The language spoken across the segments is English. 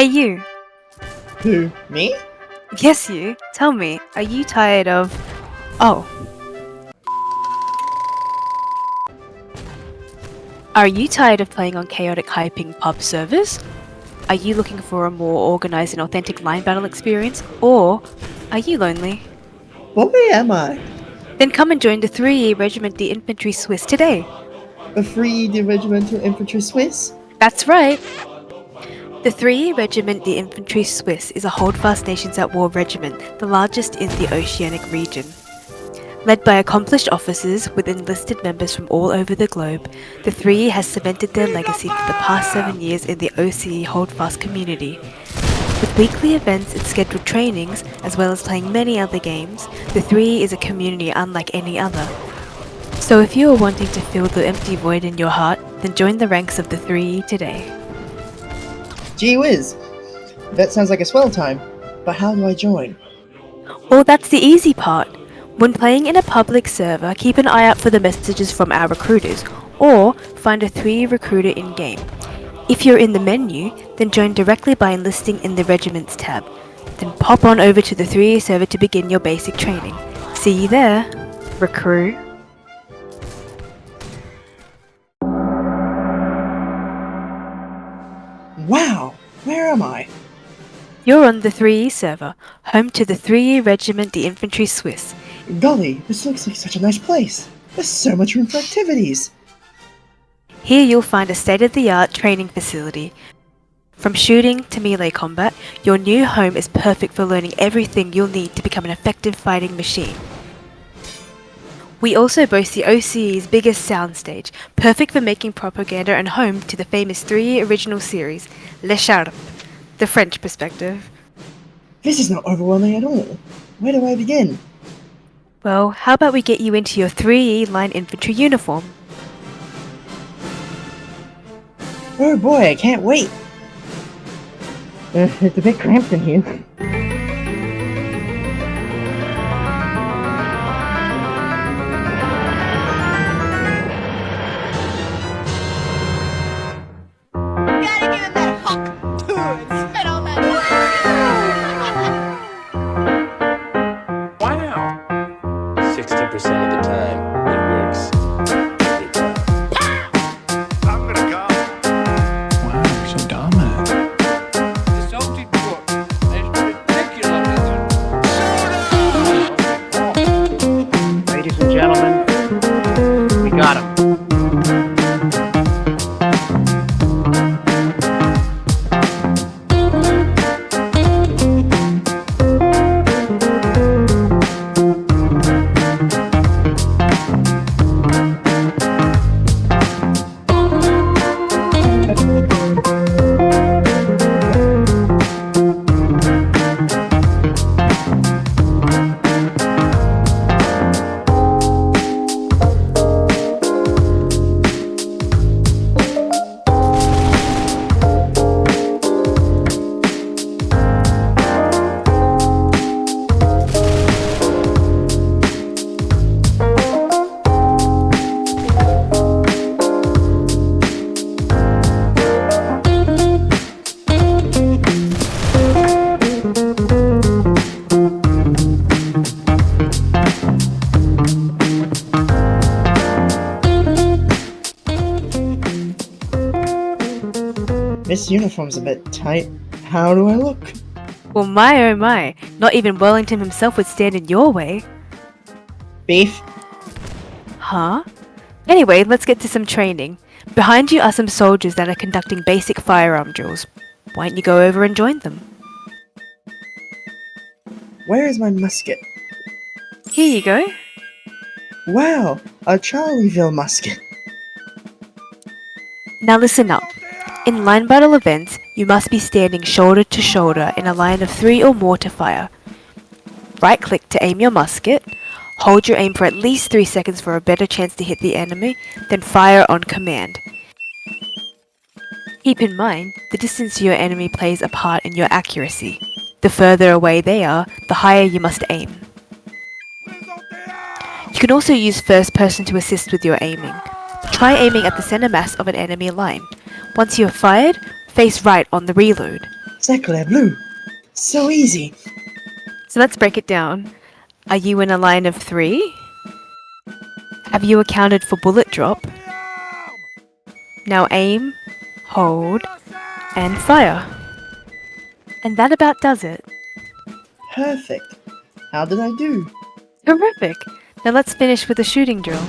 you. Who? Me? Yes, you. Tell me, are you tired of... Oh. Are you tired of playing on chaotic high-ping pub servers? Are you looking for a more organised and authentic line battle experience? Or are you lonely? Boy, am I. Then come and join the 3E Regiment the Infantry Swiss today. A free Regimental Infantry Swiss? That's right. The 3E Regiment the Infantry Swiss is a Holdfast Nations at War regiment, the largest in the Oceanic region. Led by accomplished officers with enlisted members from all over the globe, the 3E has cemented their legacy for the past 7 years in the OCE Holdfast community. With weekly events and scheduled trainings, as well as playing many other games, the 3E is a community unlike any other. So if you are wanting to fill the empty void in your heart, then join the ranks of the 3E today. Gee whiz! That sounds like a swell time, but how do I join? Well, that's the easy part. When playing in a public server, keep an eye out for the messages from our recruiters, or find a 3E recruiter in-game. If you're in the menu, then join directly by enlisting in the Regiments tab. Then pop on over to the 3E server to begin your basic training. See you there, recruit. Wow! Where am I? You're on the 3E server, home to the 3E Regiment the Infantry Swiss. Golly, this looks like such a nice place. There's so much room for activities. Here you'll find a state-of-the-art training facility. From shooting to melee combat, your new home is perfect for learning everything you'll need to become an effective fighting machine. We also boast the OCE's biggest soundstage, perfect for making propaganda and home to the famous 3E original series, Les Sharpen, the French perspective. This is not overwhelming at all. Where do I begin? Well, how about we get you into your 3E line infantry uniform? Oh boy, I can't wait! It's a bit cramped in here. This uniform's a bit tight. How do I look? Well, my oh my, not even Wellington himself would stand in your way. Beef? Huh? Anyway, let's get to some training. Behind you are some soldiers that are conducting basic firearm drills. Why don't you go over and join them? Where is my musket? Here you go. Wow, a Charlieville musket. Now listen up. In line battle events, you must be standing shoulder to shoulder in a line of 3 or more to fire. Right click to aim your musket, hold your aim for at least 3 seconds for a better chance to hit the enemy, then fire on command. Keep in mind, the distance to your enemy plays a part in your accuracy. The further away they are, the higher you must aim. You can also use first person to assist with your aiming. Try aiming at the center mass of an enemy line. Once you have fired, face right on the reload. C'est clair bleu. So easy. So let's break it down. Are you in a line of 3? Have you accounted for bullet drop? Now aim, hold, and fire. And that about does it. Perfect. How did I do? Terrific! Now let's finish with a shooting drill.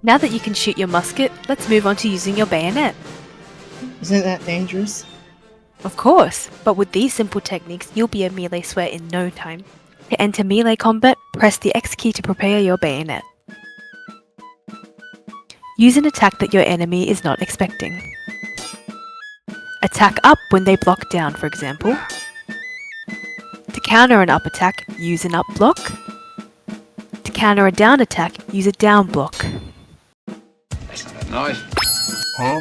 Now that you can shoot your musket, let's move on to using your bayonet. Isn't that dangerous? Of course, but with these simple techniques, you'll be a melee sweat in no time. To enter melee combat, press the X key to prepare your bayonet. Use an attack that your enemy is not expecting. Attack up when they block down, for example. To counter an up attack, use an up block. To counter a down attack, use a down block. That's not a knife. Huh?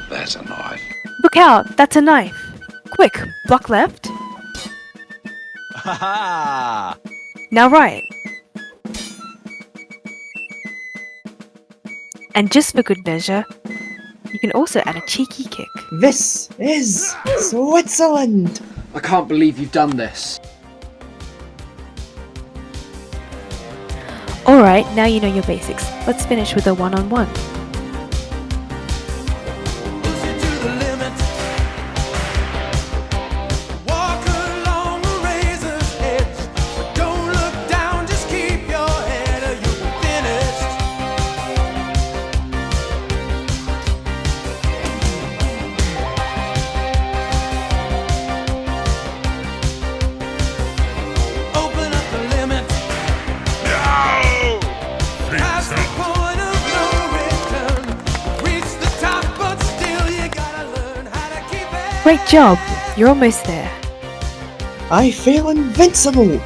That's a knife. Look out, that's a knife. Quick, block left. Ha ha! Now right. And just for good measure, you can also add a cheeky kick. This is Switzerland! I can't believe you've done this. Alright, now you know your basics. Let's finish with a one-on-one. Great job! You're almost there. I feel invincible!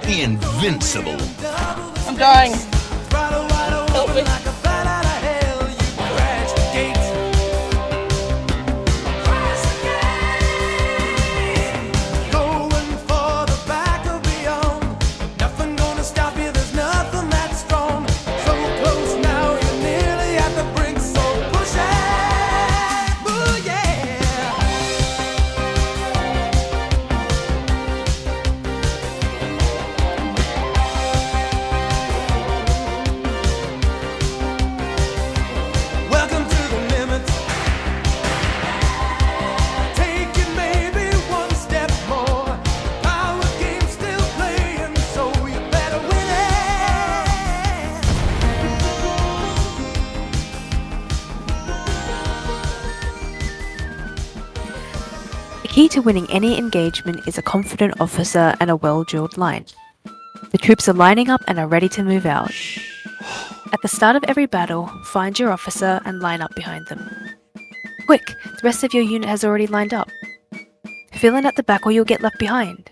Invincible! I'm dying. Help me. key to winning any engagement is a confident officer and a well-drilled line. The troops are lining up and are ready to move out. At the start of every battle, find your officer and line up behind them. Quick, the rest of your unit has already lined up. Fill in at the back or you'll get left behind.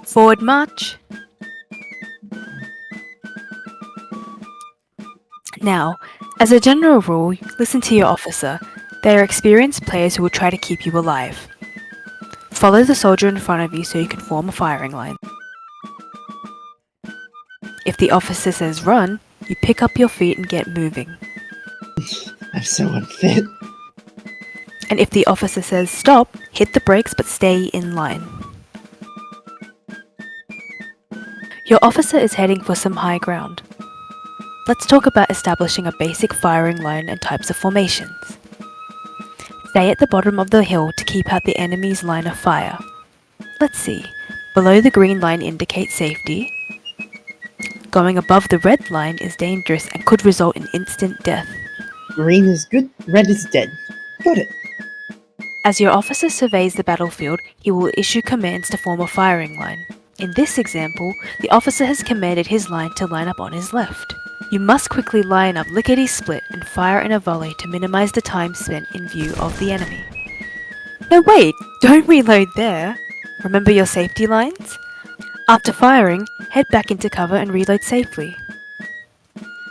Forward march! Now, as a general rule, listen to your officer. They are experienced players who will try to keep you alive. Follow the soldier in front of you so you can form a firing line. If the officer says run, you pick up your feet and get moving. I'm so unfit. And if the officer says stop, hit the brakes but stay in line. Your officer is heading for some high ground. Let's talk about establishing a basic firing line and types of formations. Stay at the bottom of the hill to keep out the enemy's line of fire. Let's see, below the green line indicates safety. Going above the red line is dangerous and could result in instant death. Green is good, red is dead. Got it. As your officer surveys the battlefield, he will issue commands to form a firing line. In this example, the officer has commanded his line to line up on his left. You must quickly line up lickety-split and fire in a volley to minimize the time spent in view of the enemy. No wait, don't reload there. Remember your safety lines? After firing, head back into cover and reload safely.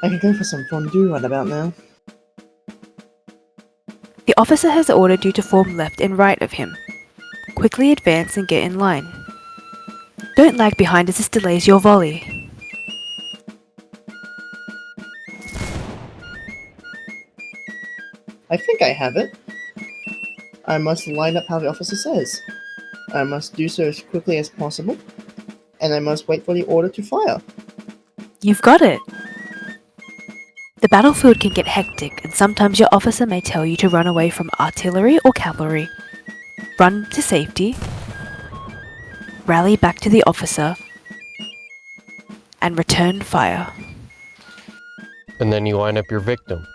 I can go for some fondue right about now. The officer has ordered you to form left and right of him. Quickly advance and get in line. Don't lag behind as this delays your volley. I think I have it. I must line up how the officer says. I must do so as quickly as possible. And I must wait for the order to fire. You've got it! The battlefield can get hectic and sometimes your officer may tell you to run away from artillery or cavalry. Run to safety, rally back to the officer, and return fire. And then you line up your victim.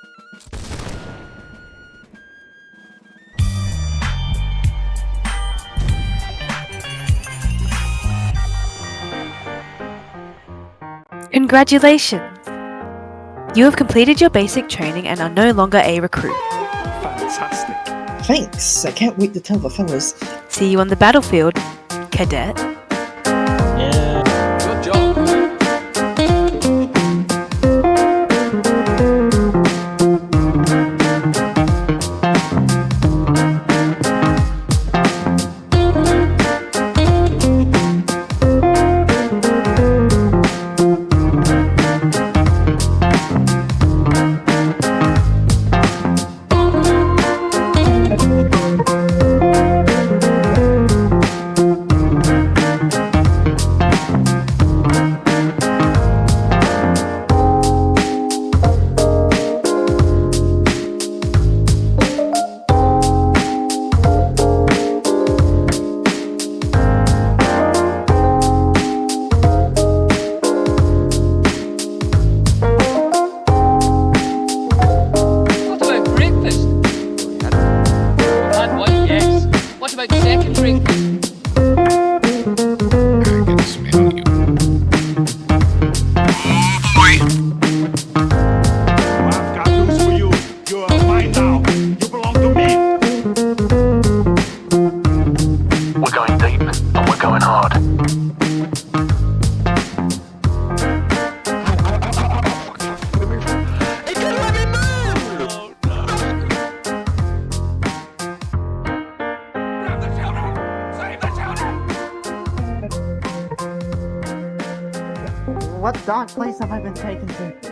Congratulations! You have completed your basic training and are no longer a recruit. Fantastic. Thanks, I can't wait to tell the fellas. See you on the battlefield, cadet. Good job. What about breakfast? We've had one, yes. What about second breakfast? I can smell you. I've got news for you. You are mine now. You belong to me. We're going deep, and we're going hard. Grab the children. Save the children. What dark place have I been taken to?